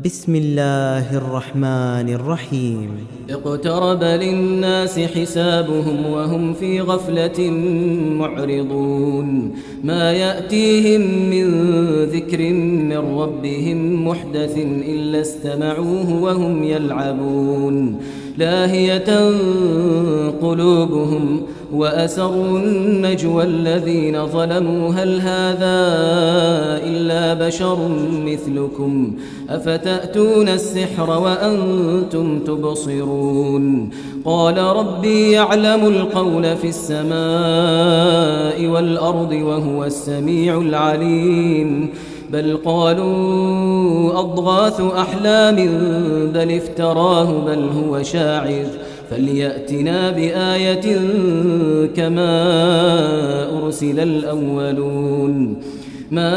بسم الله الرحمن الرحيم. اقترب للناس حسابهم وهم في غفلة معرضون. ما يأتيهم من ذكر من ربهم محدث إلا استمعوه وهم يلعبون. لاهية قلوبهم وأسروا النجوى الذين ظلموا هل هذا إلا بشر مثلكم أفتأتون السحر وأنتم تبصرون. قال ربي يعلم القول في السماء والأرض وهو السميع العليم. بل قالوا أضغاث أحلام بل افتراه بل هو شاعر فليأتنا بآية كما أرسل الأولون. ما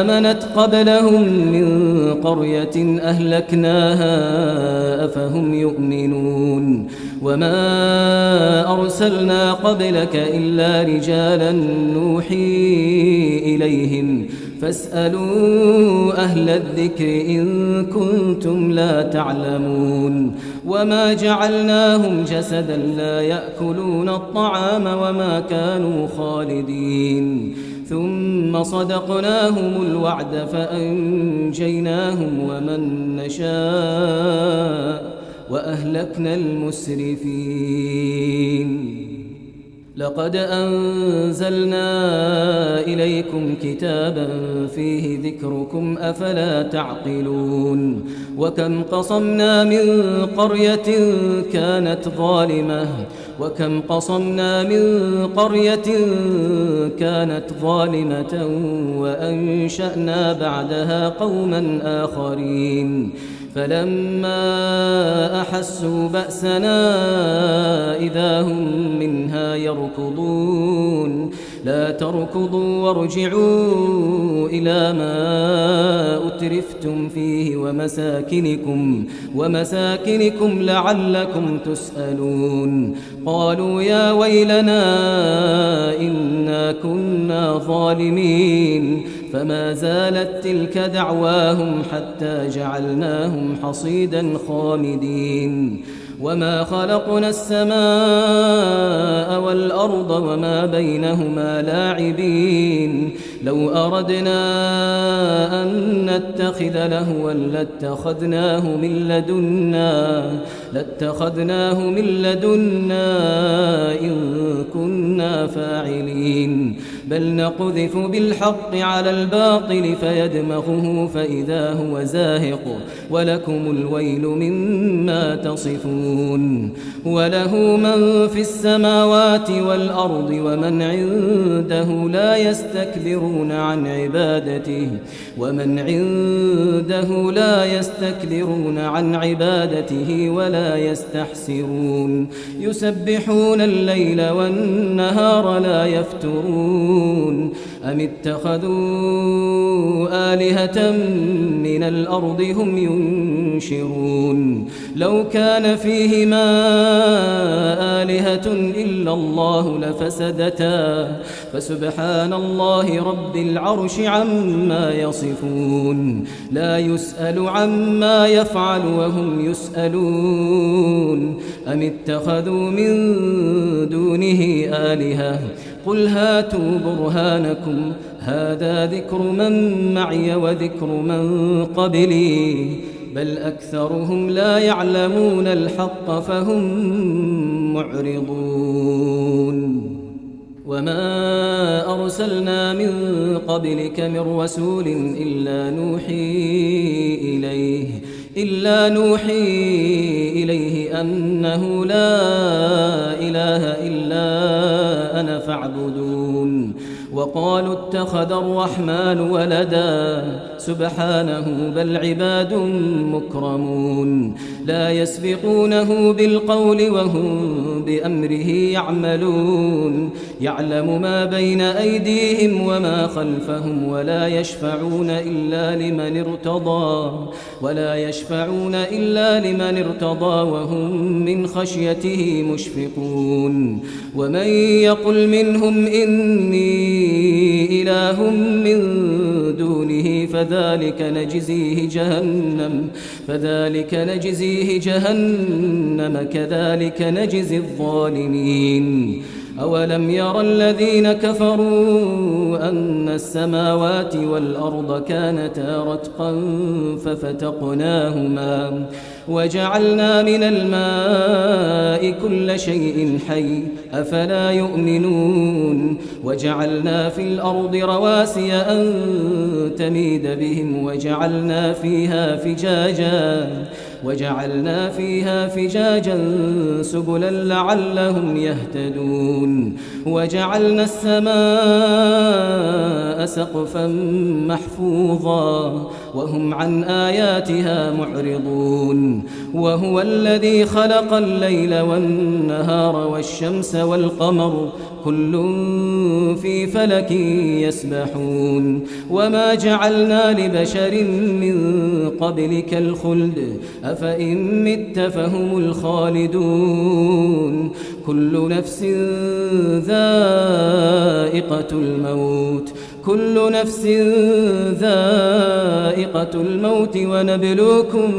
آمنت قبلهم من قرية أهلكناها أفهم يؤمنون. وما أرسلنا قبلك إلا رجالا نوحي إليهم فاسألوا أهل الذكر إن كنتم لا تعلمون. وما جعلناهم جسدا لا يأكلون الطعام وما كانوا خالدين. ثم صدقناهم الوعد فأنجيناهم ومن نشاء وأهلكنا المسرفين. لقد أنزلنا إليكم كتابا فيه ذكركم أفلا تعقلون. وكم قصمنا من قرية كانت ظالمة وأنشأنا بعدها قوما آخرين. فلما أحسوا بأسنا إذا هم منها يركضون. لا تركضوا وارجعوا إلى ما أترفتم فيه ومساكنكم لعلكم تسألون. قالوا يا ويلنا إنا كنا ظالمين. فما زالت تلك دعواهم حتى جعلناهم حصيدا خامدين. وما خلقنا السماء والأرض وما بينهما لاعبين. لو أردنا أن نتخذ لهوا لاتخذناه من لدنا إن كنا فاعلين. بل نقذف بالحق على الباطل فيدمغه فإذا هو زاهق ولكم الويل مما تصفون. وله من في السماوات والأرض ومن عنده لا يستكبرون عن عبادته ولا يستحسرون. يسبحون الليل والنهار لا يفترون. أم اتخذوا آلهة من الأرض هم ينشرون. لو كان فيهما آلهة إلا الله لفسدتا فسبحان الله رب العرش عما يصفون. لا يسأل عما يفعل وهم يسألون. أم اتخذوا من دونه آلهة قل هاتوا برهانكم هذا ذكر من معي وذكر من قبلي بل أكثرهم لا يعلمون الحق فهم معرضون. وما أرسلنا من قبلك من رسول إلا نوحي إليه أنه لا إله إلا أنا فاعبدون. وقالوا اتخذ الرحمن ولدا سبحانه بل عباد مكرمون. لا يسبقونه بالقول وهم بأمره يعملون. يعلم ما بين أيديهم وما خلفهم ولا يشفعون إلا لمن ارتضى وهم من خشيته مشفقون. ومن يقل منهم إني إله من دونه فذلك نجزيه جهنم كذلك نجزي الظالمين. أولم ير الذين كفروا أن السماوات والأرض كانتا رتقا ففتقناهما وجعلنا من الماء كل شيء حي أفلا يؤمنون. وجعلنا في الأرض رواسي أن تميد بهم وجعلنا فيها فجاجا سبلا لعلهم يهتدون. وجعلنا السماء سقفا محفوظا وهم عن آياتها معرضون. وهو الذي خلق الليل والنهار والشمس والقمر كل في فلك يسبحون. وما جعلنا لبشر من قبلك الخلد أفإن مت فهم الخالدون. كل نفس ذائقة الموت ونبلوكم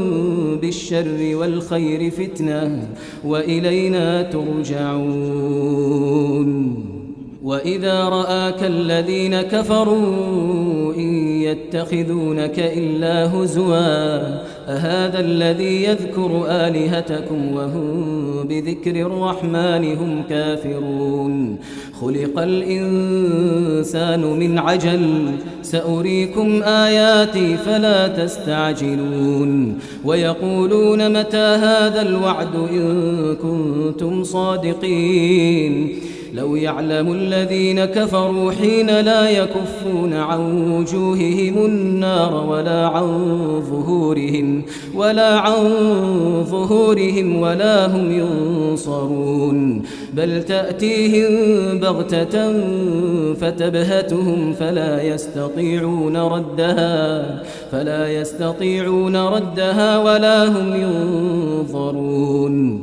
بالشر والخير فتنة وإلينا ترجعون. وإذا رآك الذين كفروا إن يتخذونك إلا هزوا أهذا الذي يذكر آلهتكم وهم بذكر الرحمن هم كافرون. خلق الإنسان من عجل سأريكم آياتي فلا تستعجلون. ويقولون متى هذا الوعد إن كنتم صادقين. لو يعلم الذين كفروا حين لا يكفون عن وجوههم النار ولا عن ظهورهم ولا هم ينصرون. بل تأتيهم بغتة فتبهتهم فلا يستطيعون ردها ولا هم ينظرون.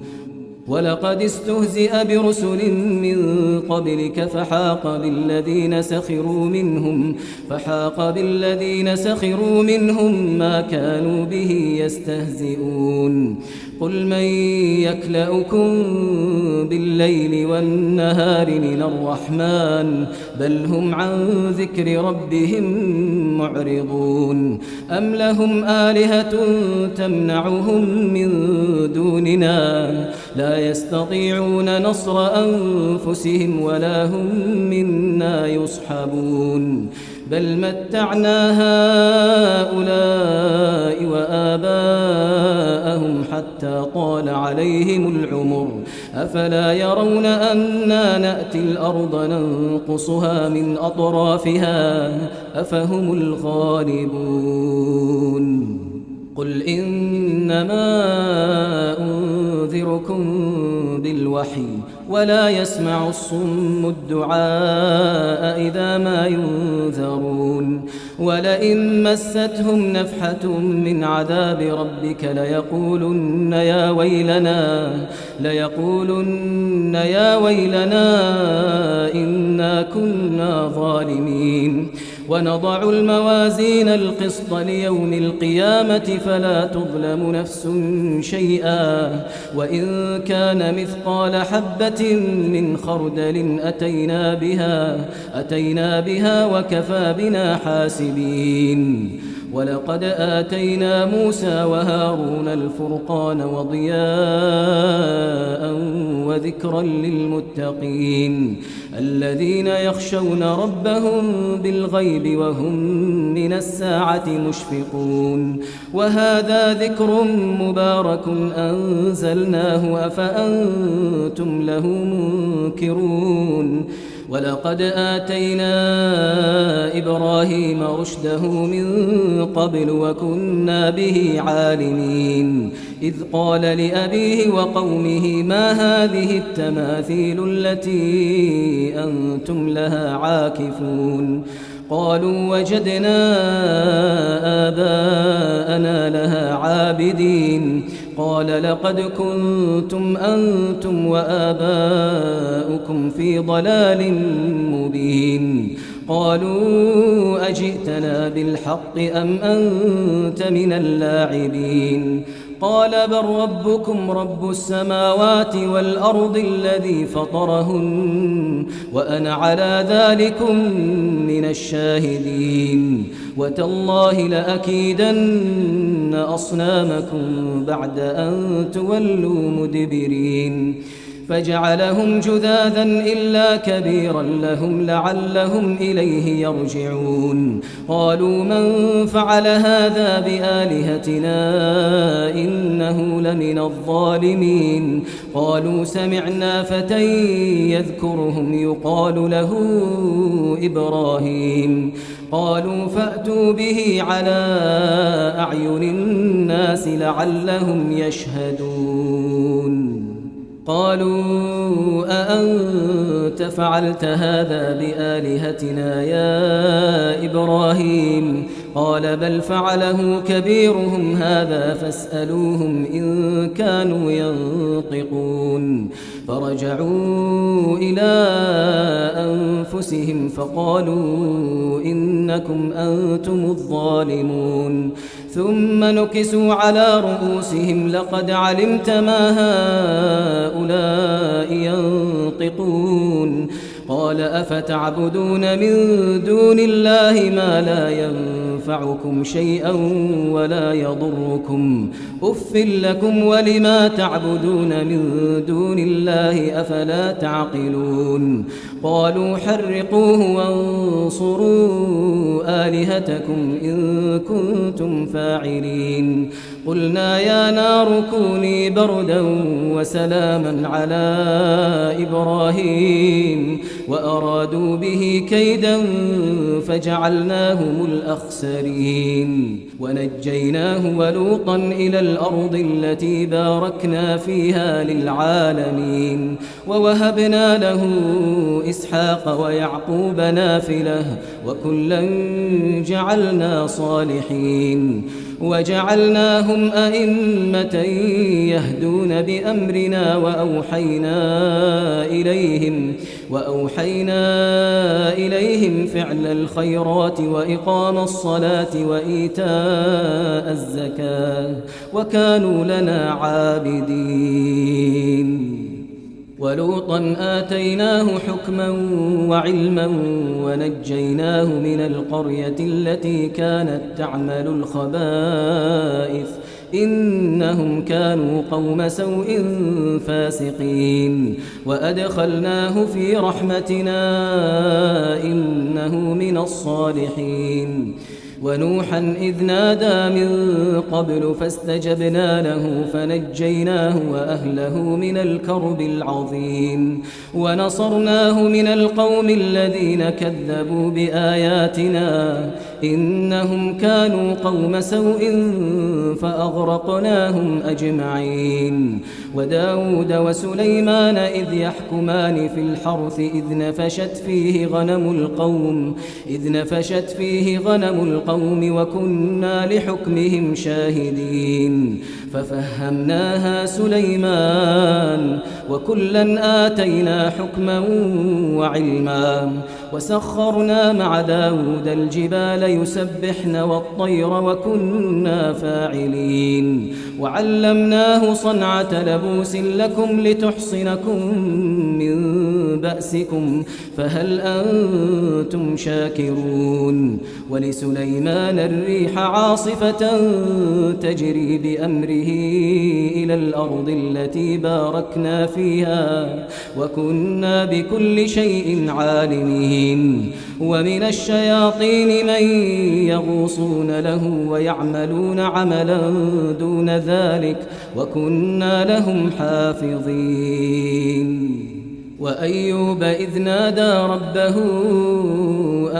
ولقد استهزئ برسل من قبلك فحاق بالذين سخروا منهم ما كانوا به يستهزئون. قل من يكلؤكم بالليل والنهار من الرحمن بل هم عن ذكر ربهم معرضون. أم لهم آلهة تمنعهم من دوننا لا يستطيعون نصر أنفسهم ولا هم منا يصحبون. بل متعنا هؤلاء وآباءهم حتى طال عليهم العمر أفلا يرون أنا نأتي الأرض ننقصها من أطرافها أفهم الغالبون. قل إنما أنذركم بالوحي ولا يسمع الصم الدعاء إذا ما ينذرون. ولئن مستهم نفحة من عذاب ربك ليقولن يا ويلنا إنا كنا ظالمين. ونضع الموازين القسط ليوم القيامة فلا تظلم نفس شيئا وإن كان مثقال حبة من خردل أتينا بها وكفى بنا حاسبين. ولقد آتينا موسى وهارون الفرقان وضياء وذكرا للمتقين الذين يخشون ربهم بالغيب وهم من الساعة مشفقون. وهذا ذكر مبارك أنزلناه أفأنتم له منكرون. ولقد آتينا إبراهيم رشده من قبل وكنا به عالمين. إذ قال لأبيه وقومه ما هذه التماثيل التي أنتم لها عاكفون. قالوا وجدنا آباءنا لها عابدين. قال لقد كنتم أنتم وآباؤكم في ضلال مبين. قالوا أجئتنا بالحق أم أنت من اللاعبين قال بل ربكم رب السماوات والأرض الذي فطرهن وأنا على ذلكم من الشاهدين وتالله لأكيدن أصنامكم بعد أن تولوا مدبرين فجعلهم جذاذا إلا كبيرا لهم لعلهم إليه يرجعون قالوا من فعل هذا بآلهتنا إنه لمن الظالمين قالوا سمعنا فتى يذكرهم يقال له إبراهيم قالوا فأتوا به على أعين الناس لعلهم يشهدون قالوا أأنت فعلت هذا بآلهتنا يا إبراهيم قال بل فعله كبيرهم هذا فاسألوهم إن كانوا ينطقون فرجعوا إلى أنفسهم فقالوا إنكم أنتم الظالمون ثم نكسوا على رؤوسهم لقد علمت ما هؤلاء ينطقون قال أفتعبدون من دون الله ما لا ينفعكم شيئا ولا يضركم أف لكم ولما تعبدون من دون الله أفلا تعقلون قالوا حرقوه وانصروا آلهتكم إن كنتم فاعلين قلنا يا نار كوني بردا وسلاما على إبراهيم وأرادوا به كيدا فجعلناهم الأخسرين ونجيناه ولوطا إلى الأرض التي باركنا فيها للعالمين ووهبنا له إسحاق ويعقوب نافلة وكلا جعلنا صالحين وجعلناهم أئمة يهدون بأمرنا وأوحينا إليهم فعل الخيرات وإقام الصلاة وإيتاء الزكاة وكانوا لنا عابدين ولوطا آتيناه حكما وعلما ونجيناه من القرية التي كانت تعمل الخبائث إنهم كانوا قوم سوء فاسقين وأدخلناه في رحمتنا إنه من الصالحين ونوحا إذ نادى من قبل فاستجبنا له فنجيناه وأهله من الكرب العظيم ونصرناه من القوم الذين كذبوا بآياتنا إنهم كانوا قوم سوء فأغرقناهم أجمعين وداود وسليمان إذ يحكمان في الحرث إذ نفشت فيه غنم القوم وكنا لحكمهم شاهدين ففهمناها سليمان وكلا آتينا حكما وعلما وسخرنا مع داود الجبال يسبحن والطير وكنا فاعلين وعلمناه صنعة لبوس لكم لتحصنكم من بأسكم فهل أنتم شاكرون ولسليمان الريح عاصفة تجري بأمره إلى الأرض التي باركنا فيها وكنا بكل شيء عالمين ومن الشياطين من يغوصون له ويعملون عملا دون ذلك وكنا لهم حافظين وأيوب إذ نادى ربه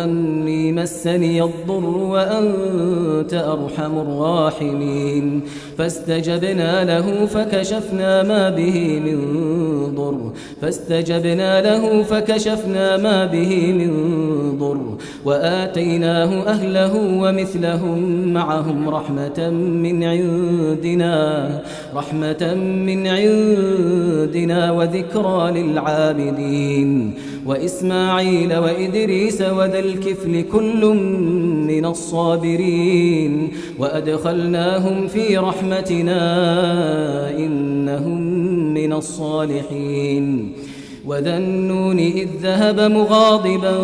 أني مسني الضر وأنت أرحم الراحمين فاستجبنا له فكشفنا ما به من ضر وآتيناه أهله ومثلهم معهم رحمة من عندنا وذكرى للعالمين العابدين وإسماعيل وإدريس وذا الكفل كل من الصابرين وأدخلناهم في رحمتنا إنهم من الصالحين وذا النون إذ ذهب مغاضبا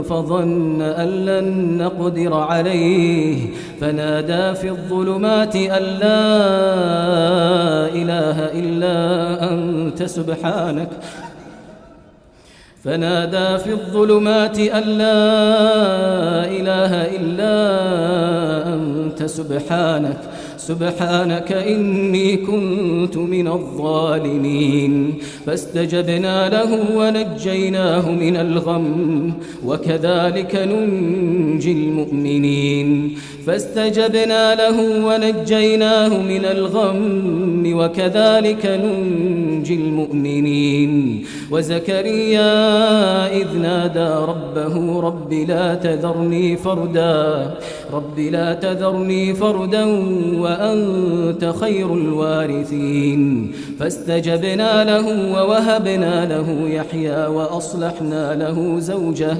فظن أن لن نقدر عليه فنادى في الظلمات أن لا إله إلا أنت سبحانك سبحانك إني كنت من الظالمين فاستجبنا له ونجيناه من الغم وكذلك ننجي المؤمنين وزكريا إذ نادى ربه رب لا تذرني فردا وأنت خير الوارثين فاستجبنا له ووهبنا له يحيى وأصلحنا له زوجه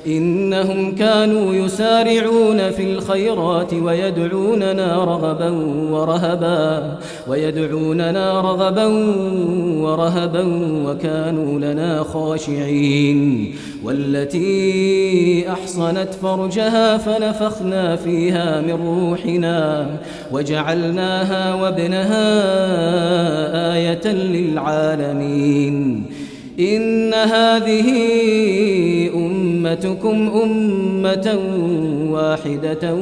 إنهم كانوا يسارعون في الخيرات ويدعوننا رغبا ورهبا وكانوا لنا خاشعين والتي أحصنت فرجها فنفخنا فيها من روحنا وجعلناها وابنها آية للعالمين إن هذه أمتكم أمة واحدة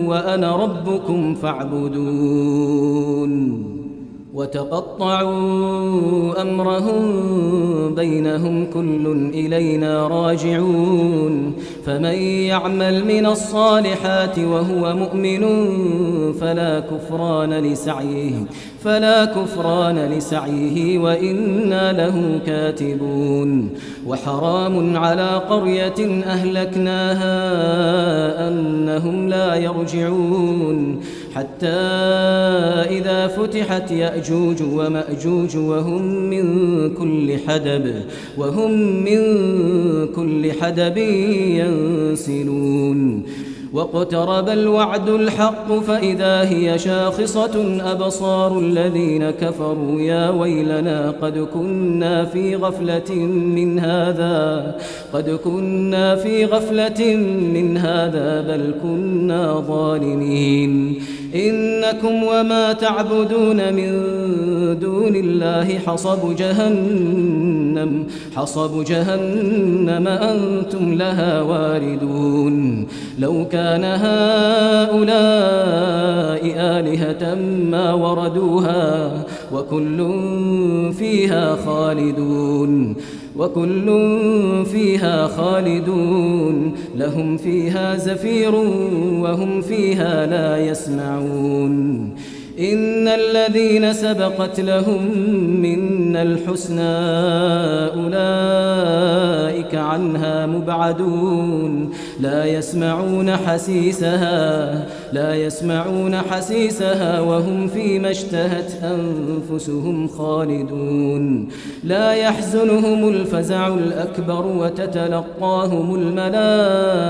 وأنا ربكم فاعبدون وتقطعوا أمرهم بينهم كل إلينا راجعون فمن يعمل من الصالحات وهو مؤمن فلا كفران لسعيه وإنا له كاتبون وحرام على قرية أهلكناها أنهم لا يرجعون حتى إذا فتحت يأجوج ومأجوج وهم من كل حدب ينسلون واقترب الوعد الحق فإذا هي شاخصة أبصار الذين كفروا يا ويلنا قد كنا في غفلة من هذا بل كنا ظالمين إنكم وما تعبدون من دون الله حصب جهنم أنتم لها واردون لو كان هؤلاء آلهة ما وردوها وكل فيها خالدون لهم فيها زفير وهم فيها لا يسمعون إن الذين سبقت لهم منا الحسنى أولئك عنها مبعدون لا يسمعون حسيسها وهم فيما اشتهت أنفسهم خالدون لا يحزنهم الفزع الأكبر وتتلقاهم الملائكة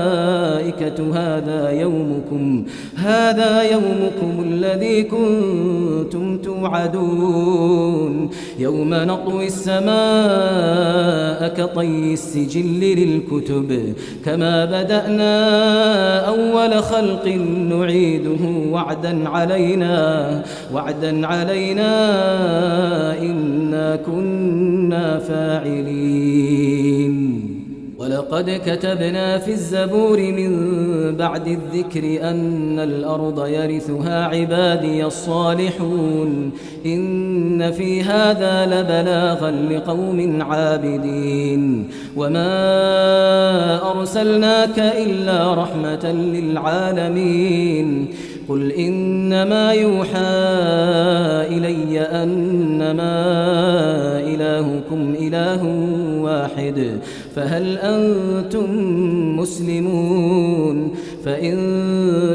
هذا يومكم الذي كنتم توعدون يوم نطوي السماء كطي السجل للكتب كما بدأنا أول خلق نعيده وعدا علينا إنا كنا فاعلين ولقد كتبنا في الزبور من بعد الذكر أن الأرض يرثها عبادي الصالحون إن في هذا لبلاغا لقوم عابدين وما أرسلناك إلا رحمة للعالمين قل إنما يوحى إلي أنما إلهكم إله واحد فهل أنتم مسلمون فإن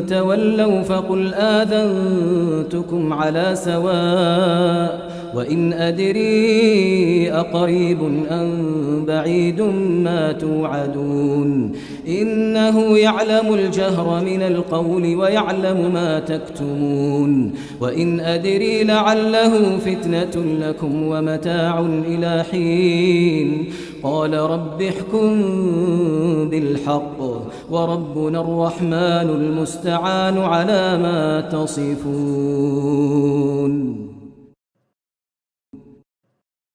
تولوا فقل آذنتكم على سواء وإن أدري أقريب أم بعيد ما توعدون إنه يعلم الجهر من القول ويعلم ما تكتمون وإن أدري لعله فتنة لكم ومتاع إلى حين قال رب احكم بالحق وربنا الرحمن المستعان على ما تصفون.